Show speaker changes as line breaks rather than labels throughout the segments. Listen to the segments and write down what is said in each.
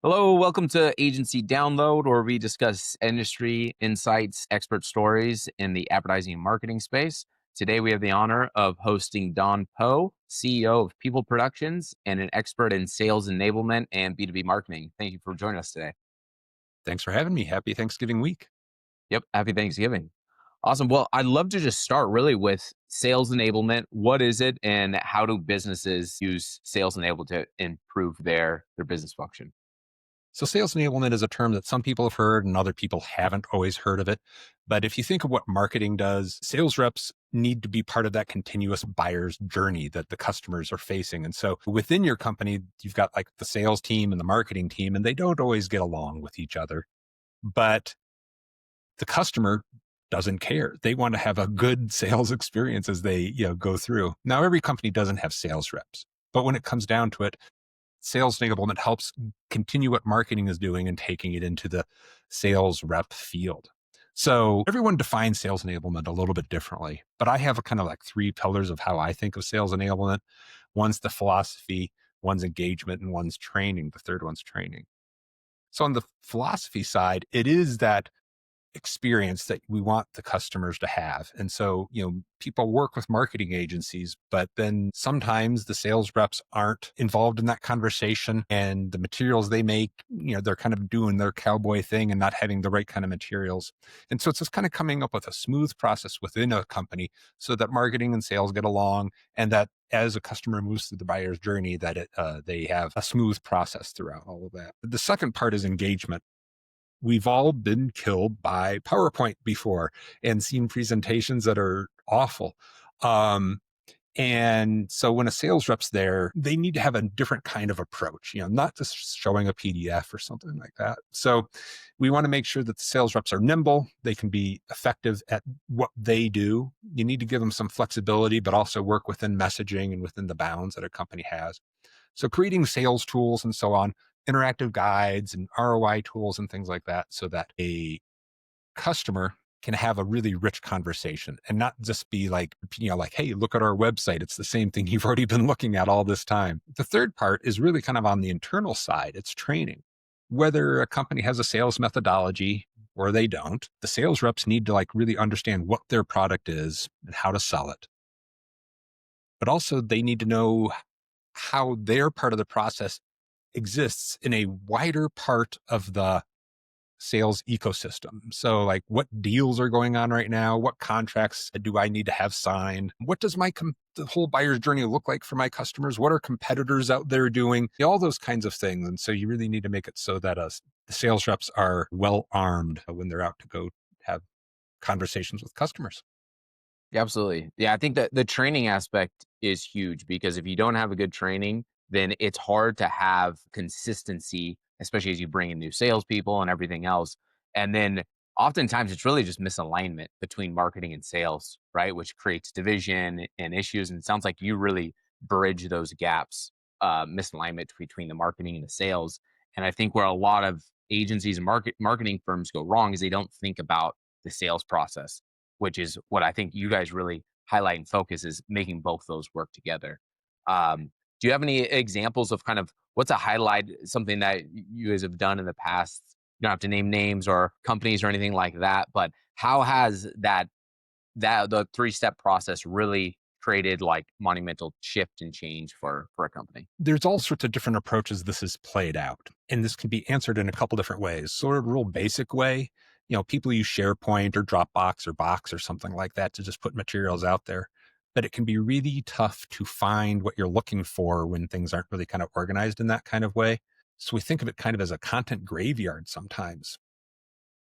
Hello, welcome to Agency Download, where we discuss industry insights, expert stories in the advertising and marketing space. Today, we have the honor of hosting Don Poe, CEO of People Productions and an expert in sales enablement and B2B marketing. Thank you for joining us today.
Thanks for having me. Happy Thanksgiving week.
Yep, happy Thanksgiving. Awesome. Well, I'd love to just start really with sales enablement. What is it, and how do businesses use sales enablement to improve their business function?
So, sales enablement is a term that some people have heard and other people haven't always heard of it. But if you think of what marketing does, sales reps need to be part of that continuous buyer's journey that the customers are facing. And so, within your company, you've got like the sales team and the marketing team, and they don't always get along with each other. But the customer doesn't care. They want to have a good sales experience as they go through. Now, every company doesn't have sales reps, but when it comes down to it, sales enablement helps continue what marketing is doing and taking it into the sales rep field. So everyone defines sales enablement a little bit differently, but I have a kind of like three pillars of how I think of sales enablement. One's the philosophy, one's engagement, and one's training. The third one's training. So on the philosophy side, it is that experience that we want the customers to have. And so, people work with marketing agencies, but then sometimes the sales reps aren't involved in that conversation and the materials they make, they're kind of doing their cowboy thing and not having the right kind of materials. And so it's just kind of coming up with a smooth process within a company so that marketing and sales get along and that as a customer moves through the buyer's journey, that they have a smooth process throughout all of that. The second part is engagement. We've all been killed by PowerPoint before and seen presentations that are awful. Um, and so when a sales rep's there, they need to have a different kind of approach, not just showing a PDF or something like that. So we want to make sure that the sales reps are nimble. They can be effective at what they do. You need to give them some flexibility, but also work within messaging and within the bounds that a company has. So creating sales tools and so on, interactive guides and ROI tools and things like that so that a customer can have a really rich conversation and not just be like, hey, look at our website. It's the same thing you've already been looking at all this time. The third part is really kind of on the internal side. It's training. Whether a company has a sales methodology or they don't, the sales reps need to like really understand what their product is and how to sell it. But also they need to know how their part of the process exists in a wider part of the sales ecosystem. So like what deals are going on right now? What contracts do I need to have signed? What does the whole buyer's journey look like for my customers? What are competitors out there doing? All those kinds of things. And so you really need to make it so that the sales reps are well armed when they're out to go have conversations with customers.
Yeah, absolutely. Yeah, I think that the training aspect is huge because if you don't have a good training, then it's hard to have consistency, especially as you bring in new salespeople and everything else. And then oftentimes it's really just misalignment between marketing and sales, right? Which creates division and issues. And it sounds like you really bridge those gaps, misalignment between the marketing and the sales. And I think where a lot of agencies and marketing firms go wrong is they don't think about the sales process, which is what I think you guys really highlight and focus is making both those work together. Do you have any examples of kind of what's a highlight, something that you guys have done in the past? You don't have to name names or companies or anything like that, but how has that the three-step process really created like monumental shift and change for a company?
There's all sorts of different approaches this is played out, and this can be answered in a couple different ways. Sort of real basic way, people use SharePoint or Dropbox or Box or something like that to just put materials out there. But it can be really tough to find what you're looking for when things aren't really kind of organized in that kind of way. So we think of it kind of as a content graveyard sometimes.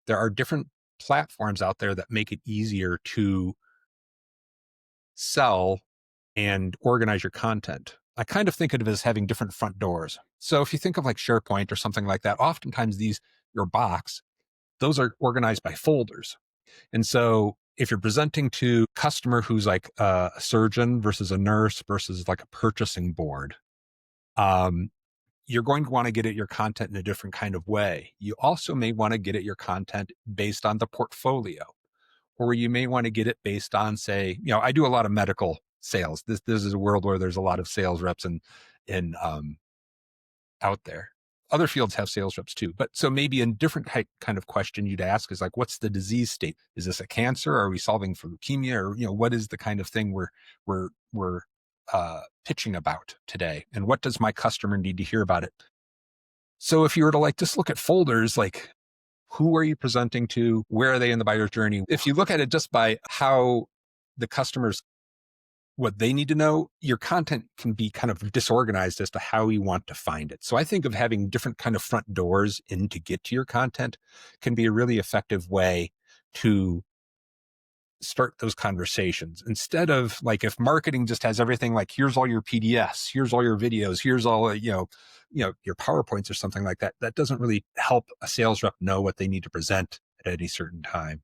There are different platforms out there that make it easier to sell and organize your content. I kind of think of it as having different front doors. So if you think of like SharePoint or something like that, oftentimes your box, those are organized by folders. And so if you're presenting to a customer who's like a surgeon versus a nurse versus like a purchasing board, um, you're going to want to get at your content in a different kind of way. You also may want to get at your content based on the portfolio, or you may want to get it based on, say, I do a lot of medical sales. This is a world where there's a lot of sales reps and out there. Other fields have sales reps too. But so maybe a different kind of question you'd ask is like, what's the disease state? Is this a cancer? Are we solving for leukemia? Or, what is the kind of thing we're pitching about today? And what does my customer need to hear about it? So if you were to like just look at folders, like who are you presenting to? Where are they in the buyer's journey? If you look at it just by how the customers, what they need to know, your content can be kind of disorganized as to how you want to find it. So I think of having different kind of front doors in to get to your content can be a really effective way to start those conversations, instead of like, if marketing just has everything like, here's all your PDFs, here's all your videos, here's all, your PowerPoints or something like that, that doesn't really help a sales rep know what they need to present at any certain time.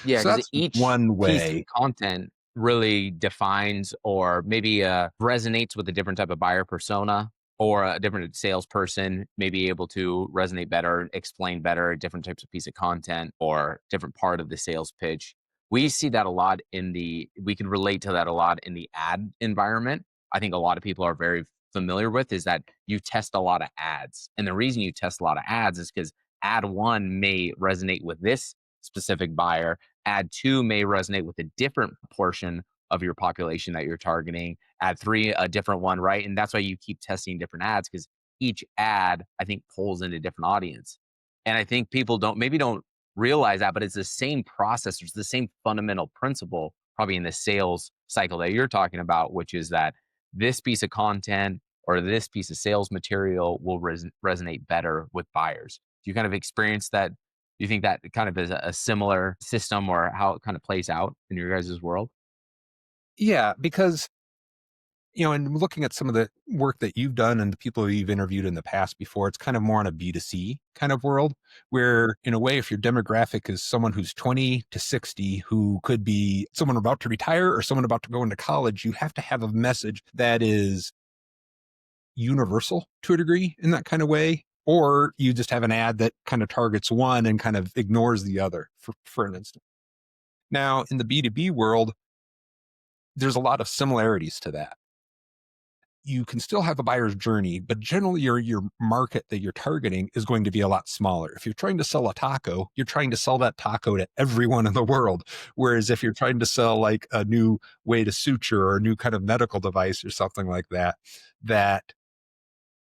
Yeah,
So
because
that's
each
one
piece of
way.
content really defines or maybe resonates with a different type of buyer persona, or a different salesperson may be able to resonate better, explain better different types of piece of content or different part of the sales pitch. We see that a lot we can relate to that a lot in the ad environment. I think a lot of people are very familiar with is that you test a lot of ads. And the reason you test a lot of ads is because ad one may resonate with this specific buyer. Ad two may resonate with a different portion of your population that you're targeting. Ad three, a different one, right? And that's why you keep testing different ads, because each ad, I think, pulls in a different audience. And I think people don't realize that, but it's the same process. It's the same fundamental principle, probably in the sales cycle that you're talking about, which is that this piece of content or this piece of sales material will resonate better with buyers. Do you kind of experience that? Do you think that kind of is a similar system, or how it kind of plays out in your guys' world?
Yeah, because and looking at some of the work that you've done and the people you've interviewed in the past before, it's kind of more on a B2C kind of world where, in a way, if your demographic is someone who's 20 to 60, who could be someone about to retire or someone about to go into college, you have to have a message that is universal to a degree in that kind of way. Or you just have an ad that kind of targets one and kind of ignores the other, for an instance. Now, in the B2B world, there's a lot of similarities to that. You can still have a buyer's journey, but generally your market that you're targeting is going to be a lot smaller. If you're trying to sell a taco, you're trying to sell that taco to everyone in the world. Whereas if you're trying to sell like a new way to suture or a new kind of medical device or something like that, that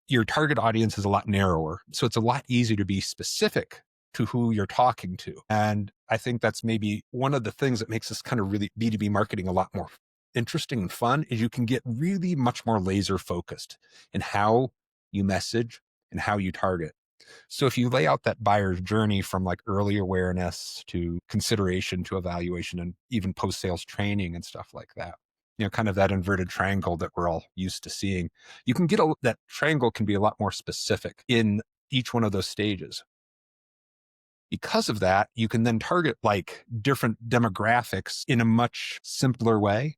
your target audience is a lot narrower. So it's a lot easier to be specific to who you're talking to. And I think that's maybe one of the things that makes this kind of really B2B marketing a lot more interesting and fun, is you can get really much more laser focused in how you message and how you target. So if you lay out that buyer's journey from like early awareness to consideration to evaluation and even post sales training and stuff like that, kind of that inverted triangle that we're all used to seeing, you can get that triangle can be a lot more specific in each one of those stages. Because of that, you can then target like different demographics in a much simpler way,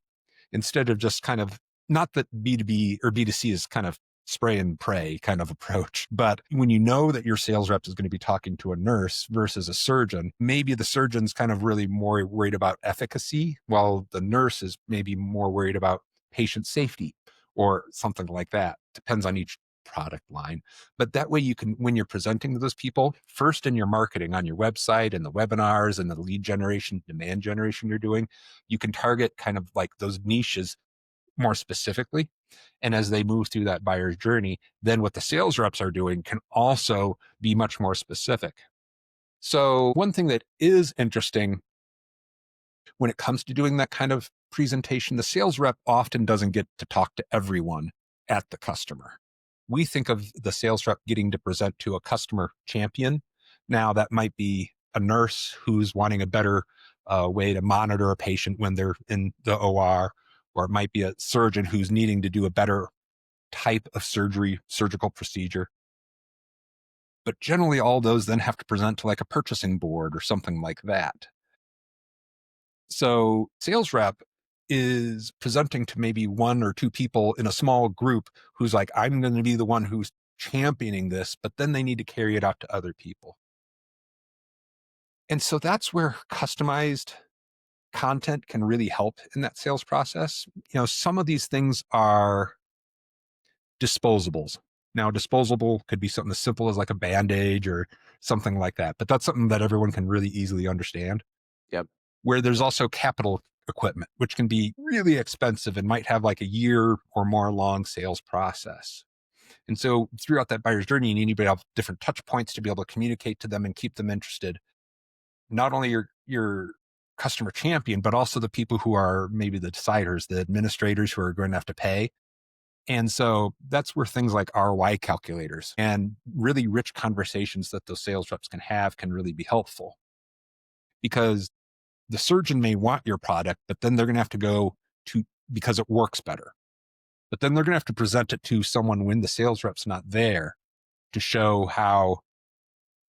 instead of just kind of, not that B2B or B2C is kind of spray and pray kind of approach. But when you know that your sales rep is going to be talking to a nurse versus a surgeon, maybe the surgeon's kind of really more worried about efficacy, while the nurse is maybe more worried about patient safety or something like that. Depends on each product line. But that way you can, when you're presenting to those people, first in your marketing on your website and the webinars and the lead generation, demand generation you're doing, you can target kind of like those niches more specifically. And as they move through that buyer's journey, then what the sales reps are doing can also be much more specific. So one thing that is interesting when it comes to doing that kind of presentation, the sales rep often doesn't get to talk to everyone at the customer. We think of the sales rep getting to present to a customer champion. Now, that might be a nurse who's wanting a better way to monitor a patient when they're in the OR, or it might be a surgeon who's needing to do a better type of surgical procedure. But generally, all those then have to present to like a purchasing board or something like that. So sales rep is presenting to maybe one or two people in a small group who's like, I'm going to be the one who's championing this, but then they need to carry it out to other people. And so that's where customized content can really help in that sales process. Some of these things are disposables. Now, disposable could be something as simple as like a bandage or something like that, but that's something that everyone can really easily understand.
Yep.
Where there's also capital equipment, which can be really expensive and might have like a year or more long sales process. And so throughout that buyer's journey, you need to have different touch points to be able to communicate to them and keep them interested. Not only your customer champion, but also the people who are maybe the deciders, the administrators who are going to have to pay. And so that's where things like ROI calculators and really rich conversations that those sales reps can have can really be helpful, because the surgeon may want your product, but then they're going to have to go to, because it works better. But then they're going to have to present it to someone when the sales rep's not there to show how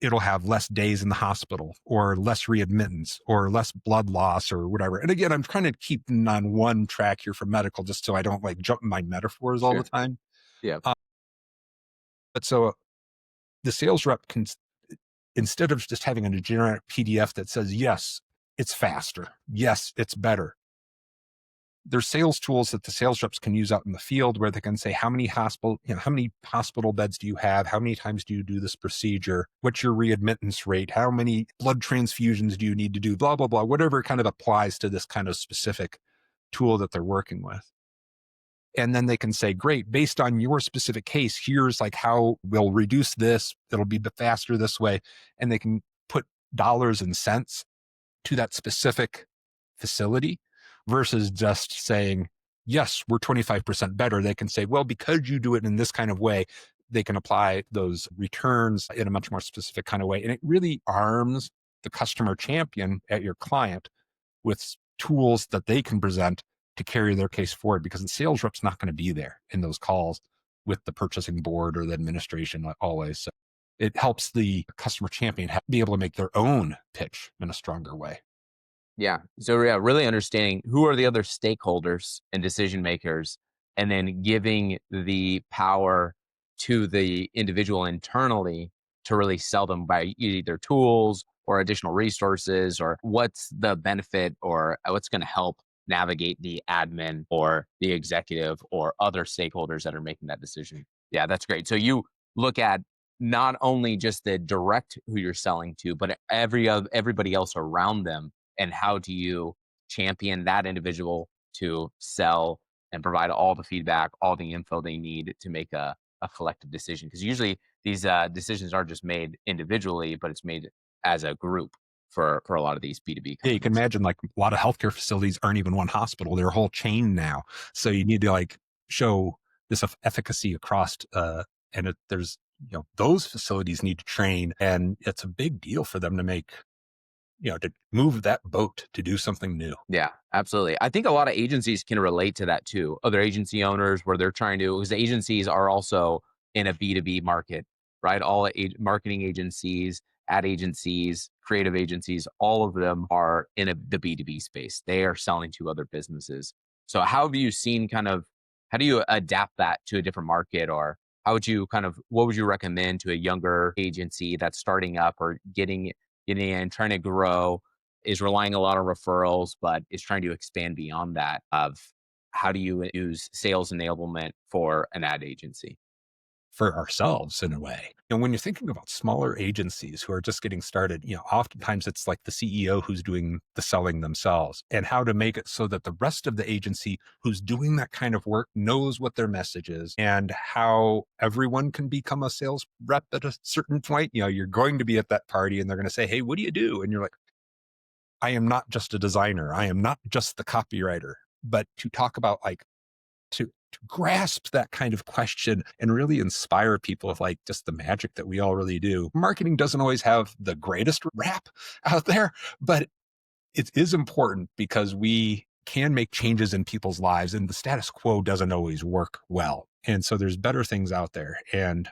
it'll have less days in the hospital or less readmittance or less blood loss or whatever. And again, I'm trying to keep on one track here for medical just so I don't like jump in my metaphors all the
Sure.
time.
Yep.
But so the sales rep can, instead of just having a generic PDF that says, yes, it's faster. Yes, it's better. There's sales tools that the sales reps can use out in the field where they can say, how many hospital beds do you have? How many times do you do this procedure? What's your readmittance rate? How many blood transfusions do you need to do? Blah, blah, blah, whatever kind of applies to this kind of specific tool that they're working with. And then they can say, great, based on your specific case, here's like how we'll reduce this. It'll be faster this way. And they can put dollars and cents to that specific facility versus just saying, yes, we're 25% better. They can say, well, because you do it in this kind of way, they can apply those returns in a much more specific kind of way. And it really arms the customer champion at your client with tools that they can present to carry their case forward, because the sales rep's not going to be there in those calls with the purchasing board or the administration always. So it helps the customer champion be able to make their own pitch in a stronger way.
Yeah. So yeah, really understanding who are the other stakeholders and decision makers, and then giving the power to the individual internally to really sell them by either tools or additional resources, or what's the benefit or what's going to help navigate the admin or the executive or other stakeholders that are making that decision. Yeah, that's great. So you look at not only just the direct who you're selling to, but everybody else around them, and how do you champion that individual to sell and provide all the feedback, all the info they need to make a collective decision, because usually these decisions aren't just made individually, but it's made as a group for a lot of these B2B
Yeah, you can
companies.
imagine like a lot of healthcare facilities aren't even one hospital; they're a whole chain now. So you need to like show this efficacy across, and there's those facilities need to train, and it's a big deal for them to make to move that boat to do something new.
Yeah, absolutely. I think a lot of agencies can relate to that too. Other agency owners where they're trying to, because agencies are also in a B2B market, right? All marketing agencies, ad agencies, creative agencies, all of them are in the B2B space. They are selling to other businesses. So how have you seen how do you adapt that to a different market, or how would you what would you recommend to a younger agency that's starting up or getting in, trying to grow, is relying a lot on referrals, but is trying to expand beyond that, of how do you use sales enablement for an ad agency?
For ourselves in a way. And when you're thinking about smaller agencies who are just getting started, oftentimes it's like the CEO who's doing the selling themselves, and how to make it so that the rest of the agency who's doing that kind of work knows what their message is and how everyone can become a sales rep at a certain point. You're going to be at that party and they're going to say, hey, what do you do? And you're like, I am not just a designer. I am not just the copywriter. But to talk about like to grasp that kind of question and really inspire people of like just the magic that we all really do. Marketing doesn't always have the greatest rap out there, but it is important because we can make changes in people's lives, and the status quo doesn't always work well. And so there's better things out there. And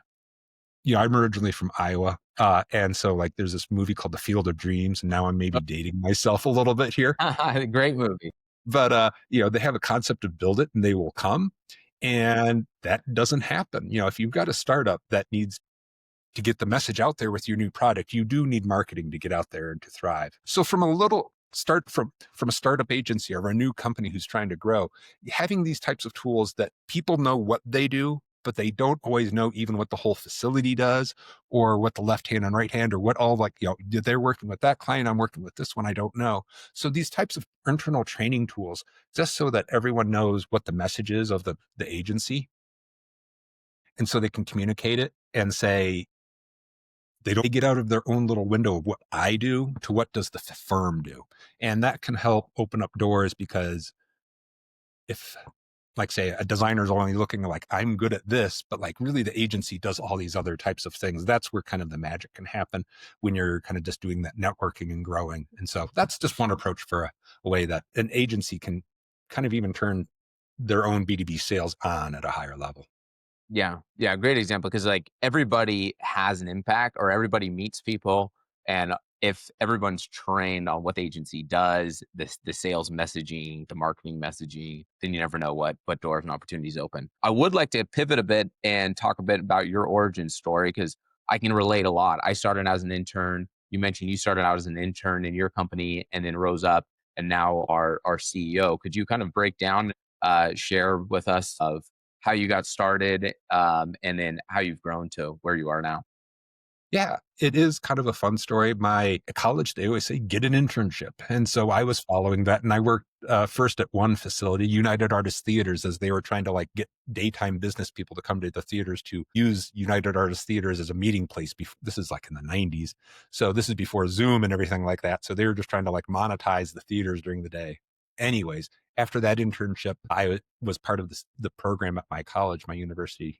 I'm originally from Iowa. And so like there's this movie called The Field of Dreams. And now I'm maybe dating myself a little bit here.
Great movie.
But they have a concept of build it and they will come. And that doesn't happen. If you've got a startup that needs to get the message out there with your new product, you do need marketing to get out there and to thrive. So from a little start from a startup agency or a new company who's trying to grow, having these types of tools that people know what they do but they don't always know even what the whole facility does or what the left hand and right hand or what all like, they're working with that client. I'm working with this one. I don't know. So these types of internal training tools, just so that everyone knows what the message is of the agency. And so they can communicate it and say, they don't get out of their own little window of what I do to what does the firm do. And that can help open up doors because if like say a designer's only looking like I'm good at this, but like really the agency does all these other types of things. That's where kind of the magic can happen when you're kind of just doing that networking and growing. And so that's just one approach for a way that an agency can kind of even turn their own B2B sales on at a higher level.
Yeah. Yeah, great example because, like, everybody has an impact or everybody meets people, and if everyone's trained on what the agency does, the sales messaging, the marketing messaging, then you never know what doors and opportunities open. I would like to pivot a bit and talk a bit about your origin story because I can relate a lot. I started as an intern. You mentioned you started out as an intern in your company and then rose up and now are CEO. Could you kind of break down, share with us of how you got started, and then how you've grown to where you are now?
Yeah, it is kind of a fun story. My at college, they always say, get an internship. And so I was following that. And I worked first at one facility, United Artists Theaters, as they were trying to like get daytime business people to come to the theaters to use United Artists Theaters as a meeting place. This is like in the 90s. So this is before Zoom and everything like that. So they were just trying to like monetize the theaters during the day. Anyways, after that internship, I was part of the program at my college, my University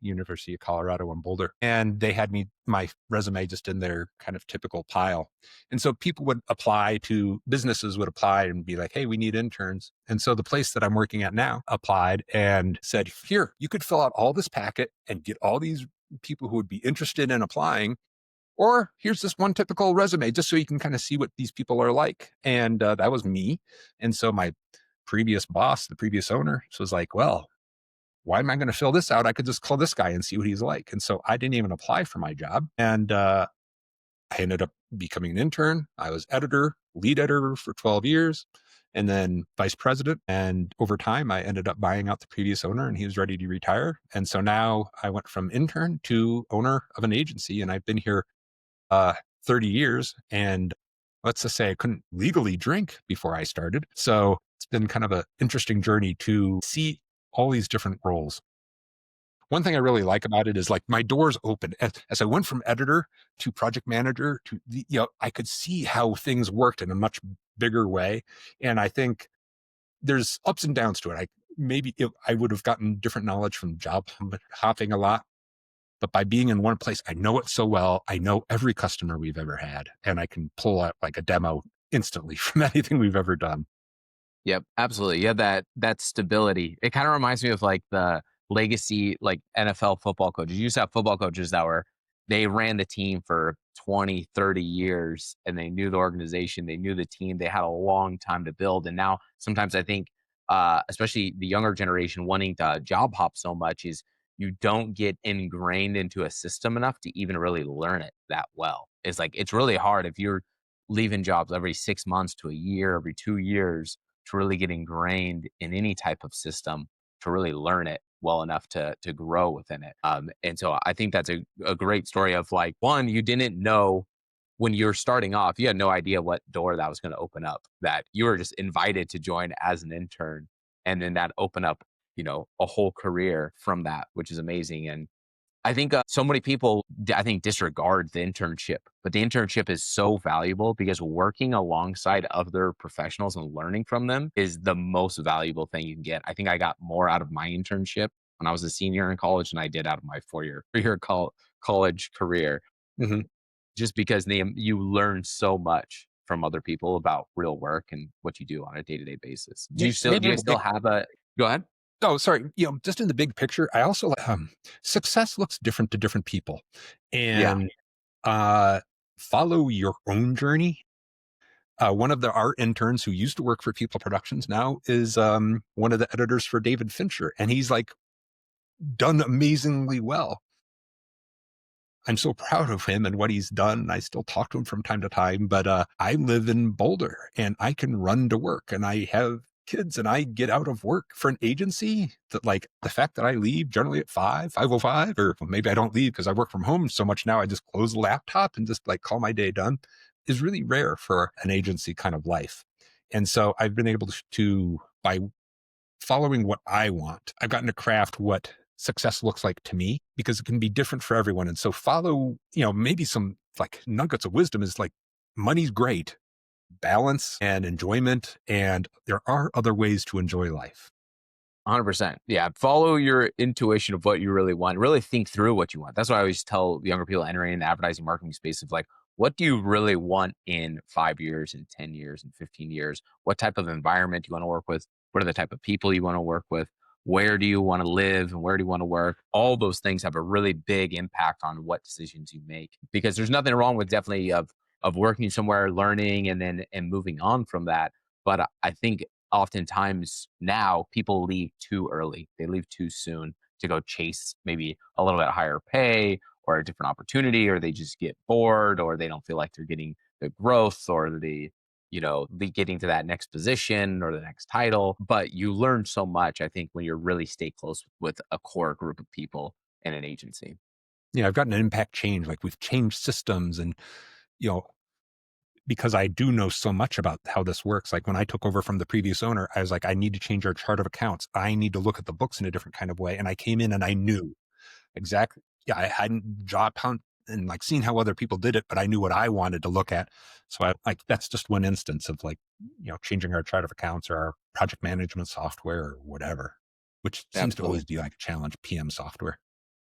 of Colorado in Boulder. And they had my resume just in their kind of typical pile. And so people would apply to, businesses would apply and be like, hey, we need interns. And so the place that I'm working at now applied and said, here, you could fill out all this packet and get all these people who would be interested in applying. Or here's this one typical resume, just so you can kind of see what these people are like. And that was me. And so my previous boss, the previous owner, was like, well, why am I going to fill this out? I could just call this guy and see what he's like. And so I didn't even apply for my job. And I ended up becoming an intern. I was lead editor for 12 years, and then vice president. And over time, I ended up buying out the previous owner and he was ready to retire. And so now I went from intern to owner of an agency. And I've been here 30 years. And let's just say I couldn't legally drink before I started. So it's been kind of an interesting journey to see all these different roles. One thing I really like about it is like my doors open as I went from editor to project manager to I could see how things worked in a much bigger way. And I think there's ups and downs to it. I would have gotten different knowledge from job hopping a lot, but by being in one place, I know it so well. I know every customer we've ever had, and I can pull out like a demo instantly from anything we've ever done.
Yep, absolutely. Yeah, that stability. It kind of reminds me of like the legacy like NFL football coaches. You used to have football coaches that were they ran the team for 20, 30 years and they knew the organization, they knew the team, they had a long time to build. And now sometimes I think especially the younger generation wanting to job hop so much is you don't get ingrained into a system enough to even really learn it that well. It's like it's really hard if you're leaving jobs every 6 months to a year, every 2 years to really get ingrained in any type of system to really learn it well enough to grow within it. And so I think that's a great story of like one, you didn't know when you're starting off, you had no idea what door that was going to open up, that you were just invited to join as an intern. And then that opened up, a whole career from that, which is amazing. And I think so many people, I think, disregard the internship, but the internship is so valuable because working alongside other professionals and learning from them is the most valuable thing you can get. I think I got more out of my internship when I was a senior in college than I did out of my four-year college career,
Mhm.
just because you learn so much from other people about real work and what you do on a day-to-day basis. Do
Maybe
you
in the
still
big
have a, go ahead?
Oh, sorry. Just in the big picture, I also success looks different to different people,
Yeah.
and uh, follow your own journey. One of our interns who used to work for People Productions now is one of the editors for David Fincher, and he's like done amazingly well. I'm so proud of him and what he's done. I still talk to him from time to time, but I live in Boulder and I can run to work and I have kids and I get out of work for an agency that like the fact that I leave generally at 5:05, or maybe I don't leave because I work from home so much now I just close the laptop and just like call my day done is really rare for an agency kind of life. And so I've been able to by following what I want, I've gotten to craft what success looks like to me because it can be different for everyone. And so follow, maybe some like nuggets of wisdom is like money's great, balance and enjoyment. And there are other ways to enjoy life.
100%. Yeah. Follow your intuition of what you really want. Really think through what you want. That's what I always tell younger people entering the advertising marketing space of like, what do you really want in 5 years, in 10 years, in 15 years? What type of environment do you want to work with? What are the type of people you want to work with? Where do you want to live and where do you want to work? All those things have a really big impact on what decisions you make because there's nothing wrong with definitely of working somewhere, learning and moving on from that. But I think oftentimes now people leave too early. They leave too soon to go chase maybe a little bit higher pay or a different opportunity, or they just get bored, or they don't feel like they're getting the growth or the getting to that next position or the next title. But you learn so much, I think, when you really stay close with a core group of people in an agency.
Yeah, I've gotten an impact change. Like we've changed systems and, you know, because I do know so much about how this works. Like when I took over from the previous owner, I was like, I need to change our chart of accounts. I need to look at the books in a different kind of way. And I came in and I knew exactly. Yeah, I hadn't job hunt and like seen how other people did it, but I knew what I wanted to look at. So I like that's just one instance of like, changing our chart of accounts or our project management software or whatever, which seems to
Absolutely.
always be like a challenge, PM software.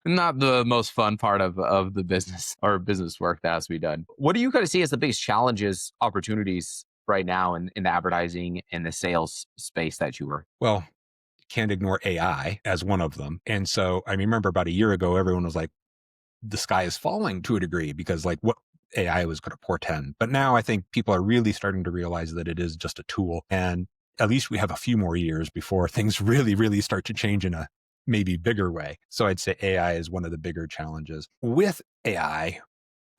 Not the most fun part of the business or business work that has to be done. What do you kind of see as the biggest challenges, opportunities right now in the advertising and the sales space that you work?
Well, can't ignore AI as one of them. And so I remember about a year ago, everyone was like, the sky is falling to a degree because like what AI was going to portend. But now I think people are really starting to realize that it is just a tool. And at least we have a few more years before things really, really start to change in a maybe bigger way. So I'd say AI is one of the bigger challenges. With I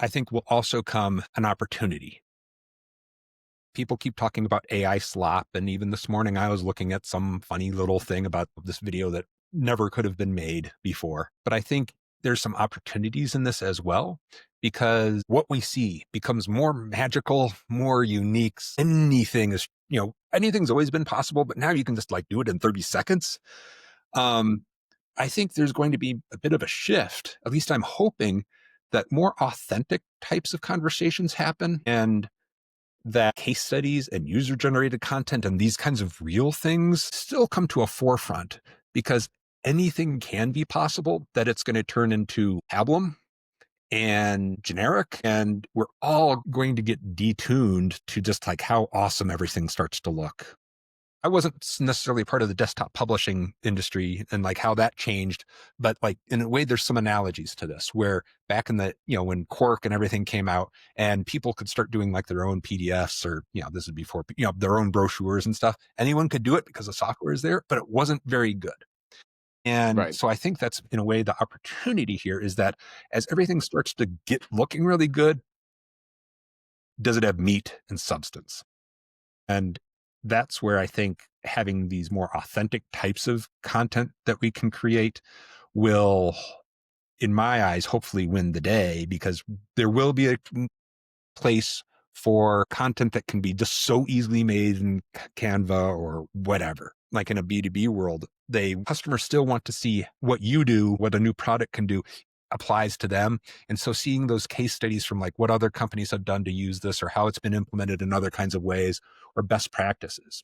think will also come an opportunity. People keep talking about AI slop. And even this morning, I was looking at some funny little thing about this video that never could have been made before. But I think there's some opportunities in this as well, because what we see becomes more magical, more unique. Anything's always been possible, but now you can just like do it in 30 seconds. Um, I think there's going to be a bit of a shift. At least I'm hoping that more authentic types of conversations happen and that case studies and user generated content and these kinds of real things still come to a forefront because anything can be possible that it's going to turn into pablum and generic. And we're all going to get detuned to just like how awesome everything starts to look. I wasn't necessarily part of the desktop publishing industry and like how that changed, but like in a way, there's some analogies to this where back in when Quark and everything came out and people could start doing like their own PDFs or, this is before, their own brochures and stuff. Anyone could do it because the software is there, but it wasn't very good. And
Right.
so I think that's in a way the opportunity here is that as everything starts to get looking really good, does it have meat and substance? And that's where I think having these more authentic types of content that we can create will, in my eyes, hopefully win the day because there will be a place for content that can be just so easily made in Canva or whatever. Like in a B2B world, customers still want to see what you do, what a new product can do applies to them. And so seeing those case studies from like what other companies have done to use this or how it's been implemented in other kinds of ways or best practices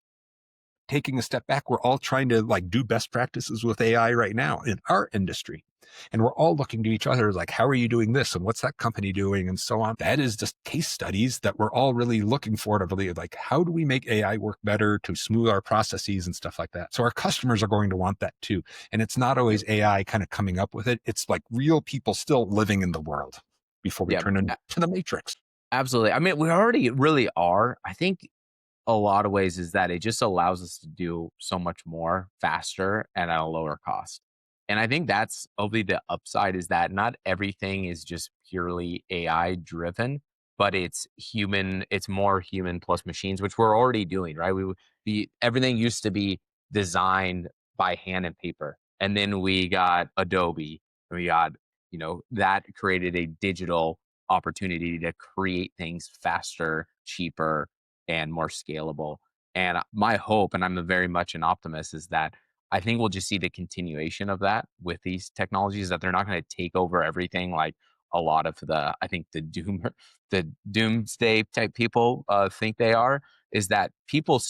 taking a step back, we're all trying to like do best practices with AI right now in our industry. And we're all looking to each other like, how are you doing this? And what's that company doing? And so on. That is just case studies that we're all really looking for to really like, how do we make AI work better to smooth our processes and stuff like that? So our customers are going to want that too. And it's not always AI kind of coming up with it. It's like real people still living in the world before we
Yeah.
turn into the matrix.
Absolutely. I mean, we already really are. I think a lot of ways is that it just allows us to do so much more faster and at a lower cost. And I think that's probably the upside is that not everything is just purely AI driven, but it's human, it's more human plus machines, which we're already doing, right? everything used to be designed by hand and paper. And then we got Adobe. We got, that created a digital opportunity to create things faster, cheaper, and more scalable. And my hope, and I'm a very much an optimist, is that I think we'll just see the continuation of that with these technologies, that they're not going to take over everything like a lot of I think the doomsday type people think they are, is that you're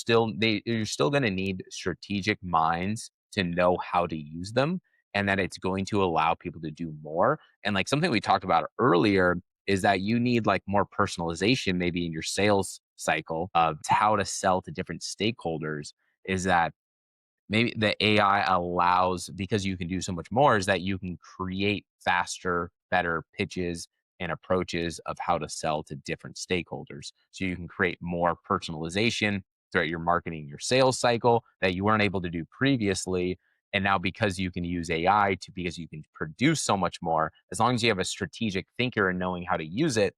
still going to need strategic minds to know how to use them, and that it's going to allow people to do more. And like something we talked about earlier is that you need like more personalization maybe in your sales cycle of how to sell to different stakeholders. Is that maybe the AI allows, because you can do so much more, is that you can create faster, better pitches and approaches of how to sell to different stakeholders. So you can create more personalization throughout your marketing, your sales cycle that you weren't able to do previously. And now, because you can use AI because you can produce so much more, as long as you have a strategic thinker and knowing how to use it,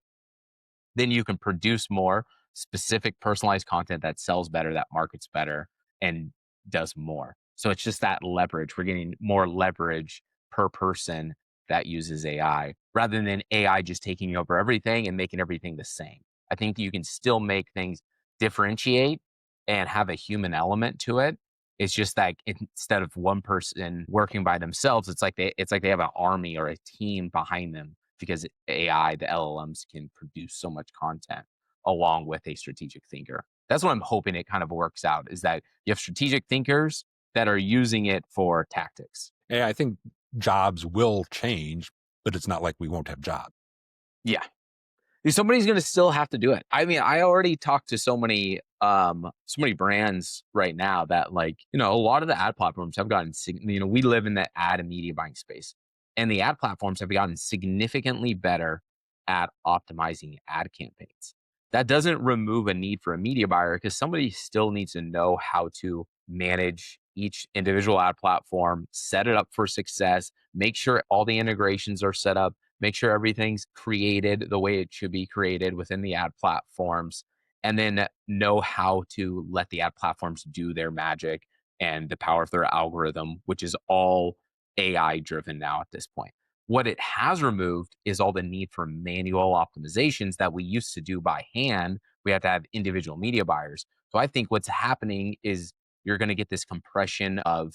then you can produce more specific personalized content that sells better, that markets better, and does more. So it's just that leverage. We're getting more leverage per person that uses AI rather than AI just taking over everything and making everything the same. I think you can still make things differentiate and have a human element to it. It's just that instead of one person working by themselves, it's like they have an army or a team behind them, because AI, the LLMs, can produce so much content along with a strategic thinker. That's what I'm hoping it kind of works out, is that you have strategic thinkers that are using it for tactics.
Yeah, I think jobs will change, but it's not like we won't have jobs.
Yeah. Somebody's gonna still have to do it. I mean, I already talked to so many brands right now that, like, a lot of the ad platforms have gotten we live in the ad and media buying space. And the ad platforms have gotten significantly better at optimizing ad campaigns. That doesn't remove a need for a media buyer, because somebody still needs to know how to manage each individual ad platform, set it up for success, make sure all the integrations are set up, make sure everything's created the way it should be created within the ad platforms, and then know how to let the ad platforms do their magic and the power of their algorithm, which is all AI driven now at this point. What it has removed is all the need for manual optimizations that we used to do by hand. We have to have individual media buyers. So I think what's happening is you're going to get this compression of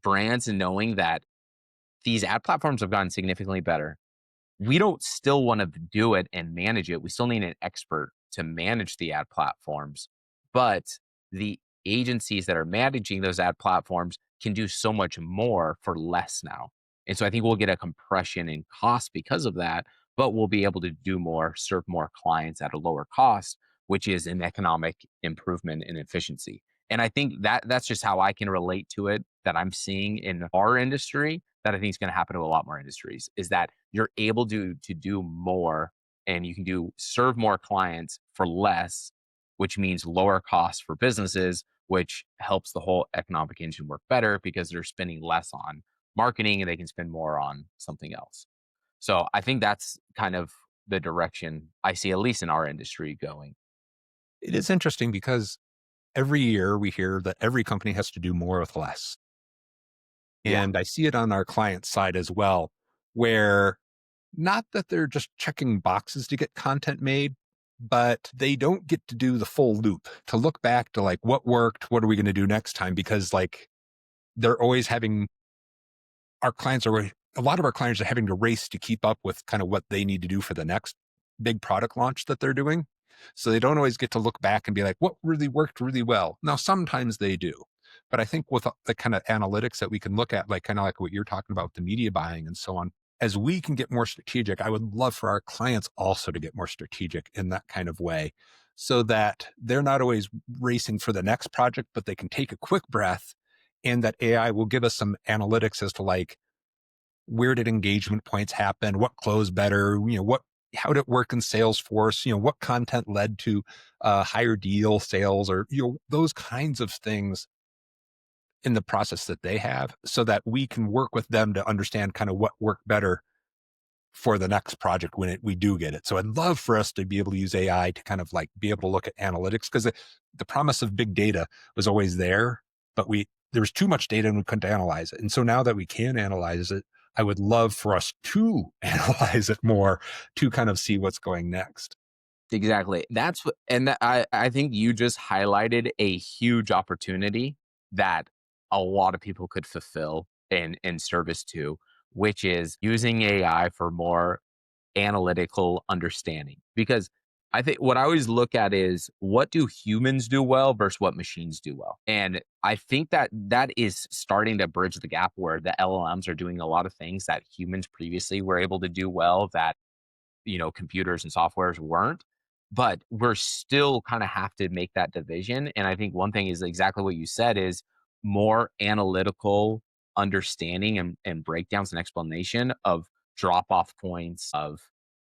brands, and knowing that these ad platforms have gotten significantly better. We don't still want to do it and manage it. We still need an expert to manage the ad platforms. But the agencies that are managing those ad platforms can do so much more for less now. And so I think we'll get a compression in cost because of that, but we'll be able to do more, serve more clients at a lower cost, which is an economic improvement in efficiency. And I think that's just how I can relate to it, that I'm seeing in our industry, that I think is going to happen to a lot more industries, is that you're able to do more, and you can serve more clients for less, which means lower costs for businesses, which helps the whole economic engine work better because they're spending less on marketing and they can spend more on something else. So I think that's kind of the direction I see, at least in our industry, going.
It is interesting because every year we hear that every company has to do more with less.
Yeah.
And I see it on our client side as well, where not that they're just checking boxes to get content made, but they don't get to do the full loop to look back to like what worked, what are we going to do next time? Because like they're always having our clients are a lot of our clients are having to race to keep up with kind of what they need to do for the next big product launch that they're doing. So they don't always get to look back and be like, what really worked really well. Now, sometimes they do. But I think with the kind of analytics that we can look at, like kind of like what you're talking about, the media buying and so on, as we can get more strategic, I would love for our clients also to get more strategic in that kind of way so that they're not always racing for the next project, but they can take a quick breath, and that AI will give us some analytics as to like, where did engagement points happen? What closed better? How did it work in Salesforce? What content led to higher deal sales, or, those kinds of things in the process that they have, so that we can work with them to understand kind of what worked better for the next project when we do get it. So I'd love for us to be able to use AI to kind of like be able to look at analytics, because the promise of big data was always there, but there was too much data and we couldn't analyze it. And so now that we can analyze it, I would love for us to analyze it more to kind of see what's going next.
Exactly. That's what, and I think you just highlighted a huge opportunity that a lot of people could fulfill in service to, which is using AI for more analytical understanding. Because I think what I always look at is what do humans do well versus what machines do well. And I think that that is starting to bridge the gap where the LLMs are doing a lot of things that humans previously were able to do well that computers and softwares weren't. But we're still kind of have to make that division. And I think one thing is exactly what you said is more analytical understanding and breakdowns and explanation of drop off points, of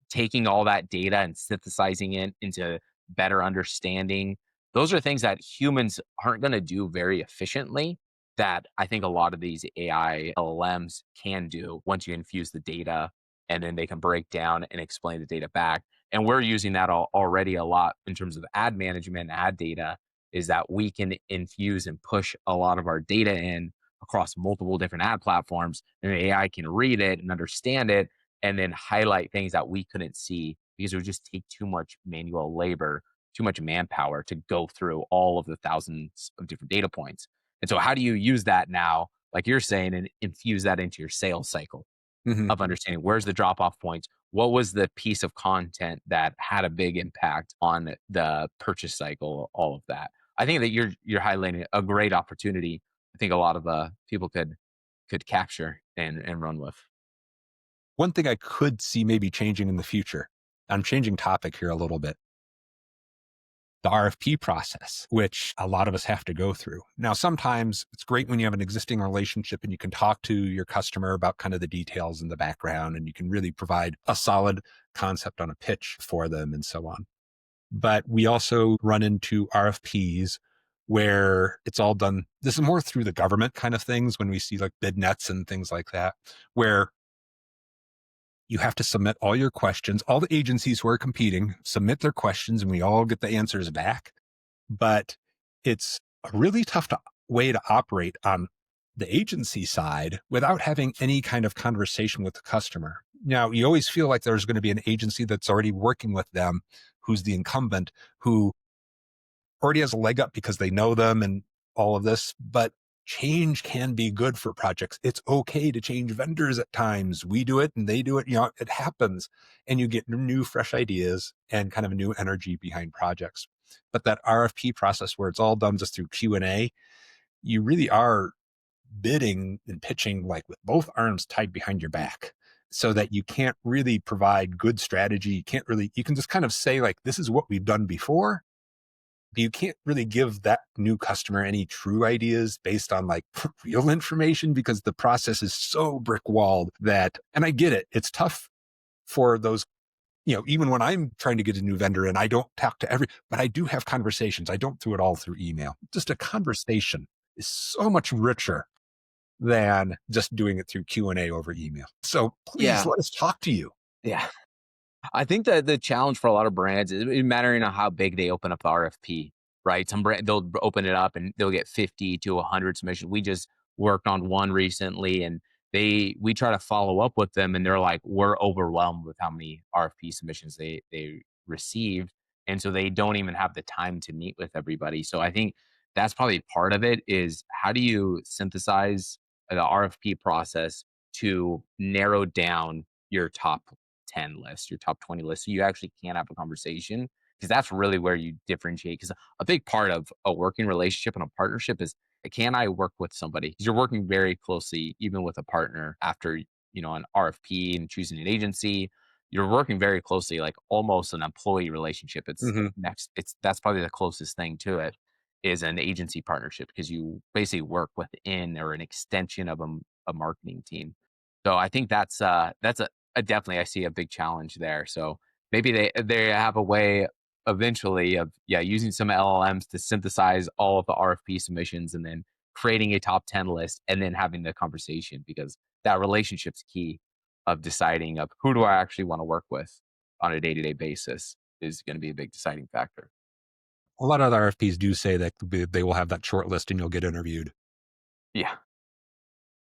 taking all that data and synthesizing it into better understanding. Those are things that humans aren't going to do very efficiently that I think a lot of these AI LLMs can do once you infuse the data and then they can break down and explain the data back. And we're using that already a lot in terms of ad management, ad data, is that we can infuse and push a lot of our data in across multiple different ad platforms, and AI can read it and understand it, and then highlight things that we couldn't see because it would just take too much manual labor, too much manpower to go through all of the thousands of different data points. And so, how do you use that now, like you're saying, and infuse that into your sales cycle?
Mhm.
Of understanding where's the drop off points, what was the piece of content that had a big impact on the purchase cycle, all of that. I think that you're highlighting a great opportunity. I think a lot of people could capture and run with.
One thing I could see maybe changing in the future, I'm changing topic here a little bit, the RFP process, which a lot of us have to go through. Now, sometimes it's great when you have an existing relationship and you can talk to your customer about kind of the details in the background and you can really provide a solid concept on a pitch for them and so on. But we also run into RFPs where it's all done. This is more through the government kind of things when we see like bid nets and things like that, where you have to submit all your questions. All the agencies who are competing submit their questions and we all get the answers back. But it's a really way to operate on the agency side without having any kind of conversation with the customer. Now, you always feel like there's going to be an agency that's already working with them, who's the incumbent, who already has a leg up because they know them and all of this. But change can be good for projects. It's okay to change vendors at times. We do it and they do it. It happens and you get new, fresh ideas and kind of a new energy behind projects. But that RFP process where it's all done just through Q&A, you really are bidding and pitching like with both arms tied behind your back so that you can't really provide good strategy. You can just kind of say like, this is what we've done before, but you can't really give that new customer any true ideas based on like real information because the process is so brick walled and I get it. It's tough for those, even when I'm trying to get a new vendor and I don't talk to but I do have conversations. I don't do it all through email. Just a conversation is so much richer than just doing it through Q&A over email. So please
Yeah,
let us talk to you.
yeah. I think that the challenge for a lot of brands is mattering on how big they open up the RFP, right? Some brand they'll open it up and they'll get 50 to 100 submissions. We just worked on one recently, and we try to follow up with them, and they're like, we're overwhelmed with how many RFP submissions they received, and so they don't even have the time to meet with everybody. So I think that's probably part of it. Is how do you synthesize the RFP process to narrow down your top 10 list, your top 20 list, so you actually can have a conversation, because that's really where you differentiate. Because a big part of a working relationship and a partnership is, can I work with somebody? 'Cause you're working very closely, even with a partner after, an RFP and choosing an agency, you're working very closely, like almost an employee relationship. It's
Hmm.
next, that's probably the closest thing to it, is an agency partnership, because you basically work within or an extension of a marketing team. So I think that's definitely, I see a big challenge there. So maybe they have a way eventually of, yeah, using some LLMs to synthesize all of the RFP submissions and then creating a top 10 list and then having the conversation, because that relationship's key. of deciding of who do I actually want to work with on a day-to-day basis is going to be a big deciding factor.
A lot of the RFPs do say that they will have that short list and you'll get interviewed,
Yeah.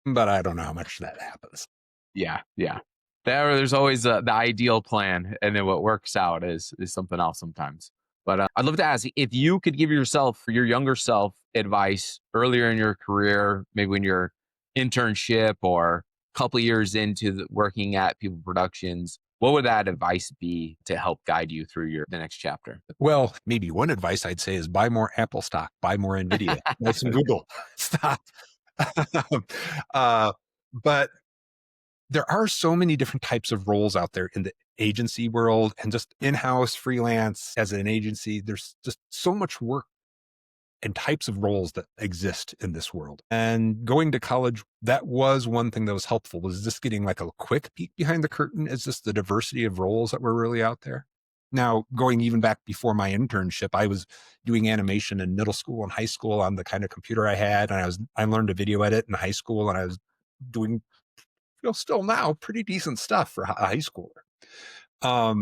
but I don't know how much that happens.
Yeah, yeah. There's always the ideal plan, and then what works out is something else sometimes. But I'd love to ask if you could give yourself, your younger self, advice earlier in your career, maybe when you're internship or a couple years into working at People Productions. What would that advice be to help guide you through the next chapter?
Well, maybe one advice I'd say is buy more Apple stock, buy more Nvidia, buy some Google stock. uh, but there are so many different types of roles out there in the agency world and just in-house freelance as an agency. There's just so much work and types of roles that exist in this world. And going to college, that was one thing that was helpful, was just getting like a quick peek behind the curtain. Is just the diversity of roles that were really out there. Now, going even back before my internship, I was doing animation in middle school and high school on the kind of computer I had. And I learned to video edit in high school, and I was doing, still now pretty decent stuff for a high schooler.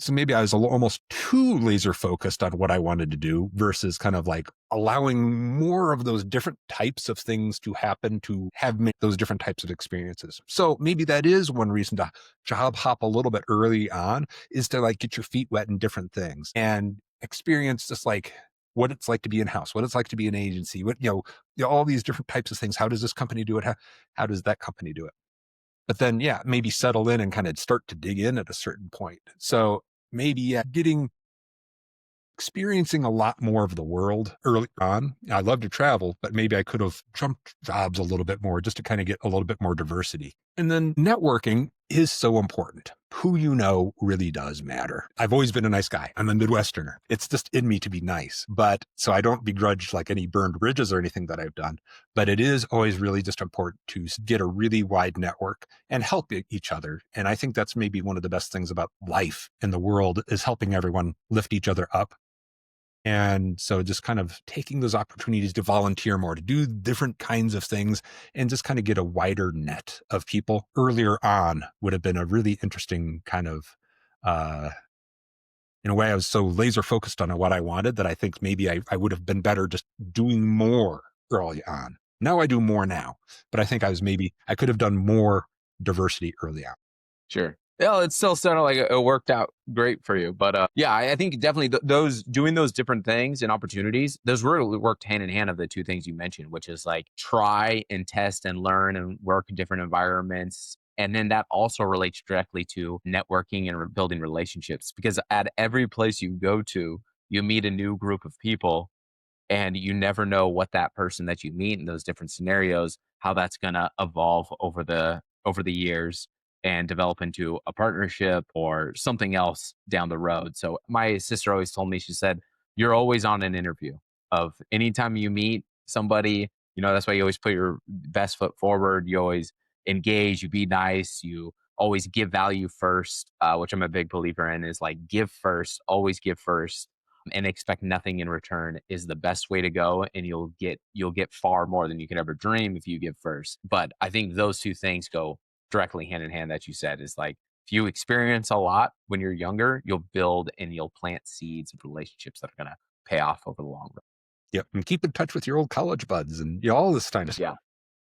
So maybe I was almost too laser focused on what I wanted to do versus kind of like allowing more of those different types of things to happen to have those different types of experiences. So maybe that is one reason to job hop a little bit early on, is to like get your feet wet in different things and experience just like what it's like to be in house, what it's like to be an agency, what, all these different types of things. How does this company do it? How does that company do it? But then, yeah, maybe settle in and kind of start to dig in at a certain point. So maybe, yeah, experiencing a lot more of the world early on. I love to travel, but maybe I could have jumped jobs a little bit more just to kind of get a little bit more diversity. And then networking is so important. Who you know really does matter. I've always been a nice guy. I'm a Midwesterner. It's just in me to be nice. But so I don't begrudge like any burned bridges or anything that I've done. But it is always really just important to get a really wide network and help each other. And I think that's maybe one of the best things about life in the world, is helping everyone lift each other up. And so just kind of taking those opportunities to volunteer more, to do different kinds of things, and just kind of get a wider net of people earlier on would have been a really interesting kind of, uh, in a way, I was so laser focused on what I wanted that I think maybe I would have been better just doing more early on. Now I do more now, but I think I could have done more diversity early on.
Sure. Yeah, it still sounded like it worked out great for you. But yeah, I think definitely those doing those different things and opportunities, those really worked hand in hand of the two things you mentioned, which is like try and test and learn and work in different environments. And then that also relates directly to networking and building relationships, because at every place you go to, you meet a new group of people, and you never know what that person that you meet in those different scenarios, how that's going to evolve over the years and develop into a partnership or something else down the road. So my sister always told me, she said, you're always on an interview. Of anytime you meet somebody, that's why you always put your best foot forward. You always engage, you be nice, you always give value first, which I'm a big believer in, is like give first, always give first, and expect nothing in return is the best way to go, and you'll get far more than you could ever dream if you give first. But I think those two things go directly hand in hand, that you said, is like if you experience a lot when you're younger, you'll build and you'll plant seeds of relationships that are going to pay off over the long run.
Yep. And keep in touch with your old college buds and all this kind of
Yeah.
stuff.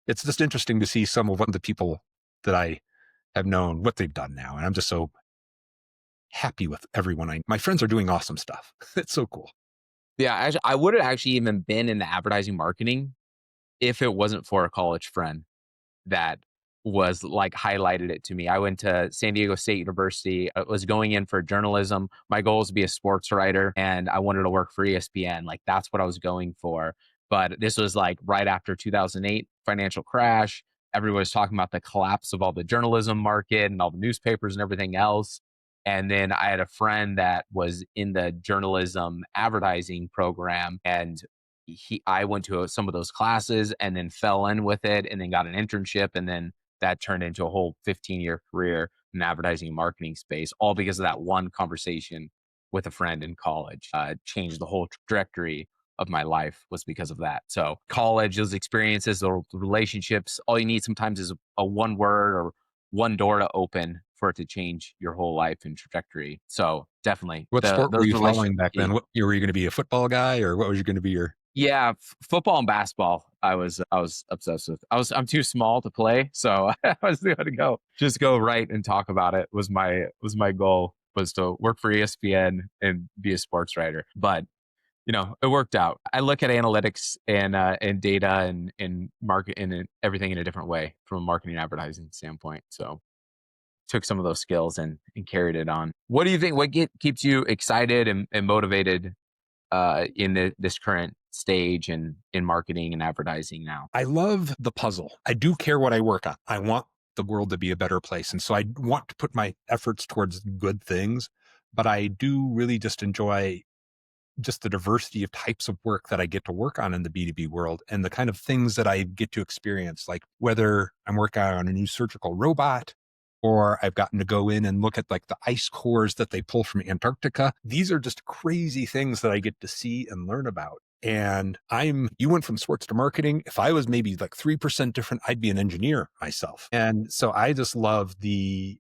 It's just interesting to see some of what the people that I have known, what they've done now. And I'm just so happy with everyone. My friends are doing awesome stuff. It's so cool.
Yeah, actually, I would have actually even been in the advertising marketing if it wasn't for a college friend that was like highlighted it to me. I went to San Diego State University. I was going in for journalism. My goal was to be a sports writer, and I wanted to work for ESPN. Like that's what I was going for. But this was like right after 2008 financial crash. Everybody was talking about the collapse of all the journalism market and all the newspapers and everything else. And then I had a friend that was in the journalism advertising program, and I went to some of those classes and then fell in with it and then got an internship, and then that turned into a whole 15-year career in advertising and marketing space, all because of that one conversation with a friend in college. Changed the whole trajectory of my life was because of that. So college, those experiences, those relationships, all you need sometimes is a one word or one door to open for it to change your whole life and trajectory. So definitely
What sport were
those
you
relationships
following
are
back then?
key.
Were you going to be a football guy, or what was you going to be your?
Yeah, football and basketball. I was obsessed with. I'm too small to play, so I was going to go right and talk about it. Was my goal was to work for ESPN and be a sports writer. But it worked out. I look at analytics and data and market and everything in a different way from a marketing and advertising standpoint. So took some of those skills and carried it on. What do you think? Keeps you excited and motivated in this current stage and in marketing and advertising now?
I love the puzzle. I do care what I work on. I want the world to be a better place. And so I want to put my efforts towards good things, but I do really just enjoy just the diversity of types of work that I get to work on in the B2B world and the kind of things that I get to experience, like whether I'm working on a new surgical robot or I've gotten to go in and look at like the ice cores that they pull from Antarctica. These are just crazy things that I get to see and learn about. And you went from sports to marketing. If I was maybe like 3% different, I'd be an engineer myself. And so I just love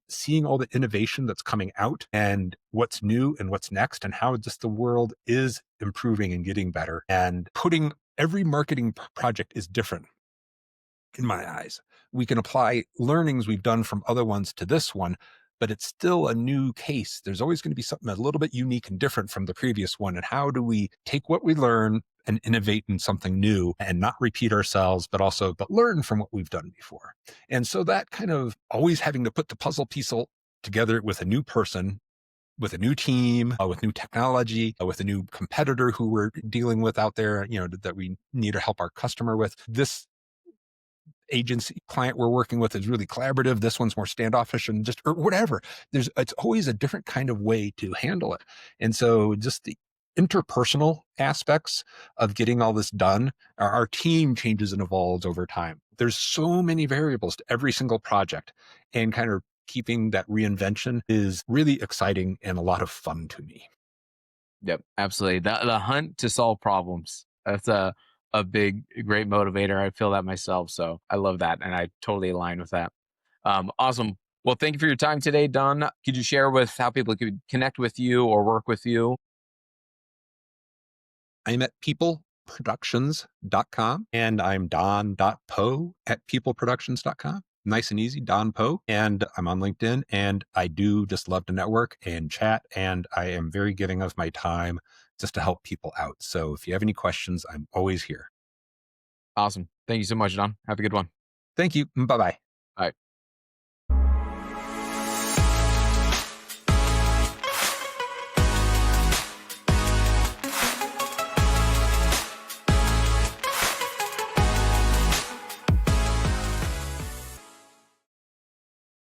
seeing all the innovation that's coming out and what's new and what's next and how just the world is improving and getting better and putting every marketing project is different in my eyes. We can apply learnings we've done from other ones to this one, but it's still a new case. There's always going to be something a little bit unique and different from the previous one. And how do we take what we learn and innovate in something new and not repeat ourselves, but learn from what we've done before? And so that kind of always having to put the puzzle piece together with a new person, with a new team, with new technology, with a new competitor who we're dealing with out there, that we need to help our customer with. This agency client we're working with is really collaborative. This one's more standoffish and just, or whatever. It's always a different kind of way to handle it. And so just the interpersonal aspects of getting all this done, our team changes and evolves over time. There's so many variables to every single project, and kind of keeping that reinvention is really exciting and a lot of fun to me.
Yep, absolutely. The hunt to solve problems. That's a big, great motivator. I feel that myself. So I love that. And I totally align with that. Awesome. Well, thank you for your time today, Don. Could you share with how people could connect with you or work with you?
I'm at peopleproductions.com and I'm don.poe at peopleproductions.com. Nice and easy, Don Poe. And I'm on LinkedIn, and I do just love to network and chat. And I am very giving of my time just to help people out. So if you have any questions, I'm always here.
Awesome. Thank you so much, Don. Have a good one.
Thank you. Bye bye.
Bye.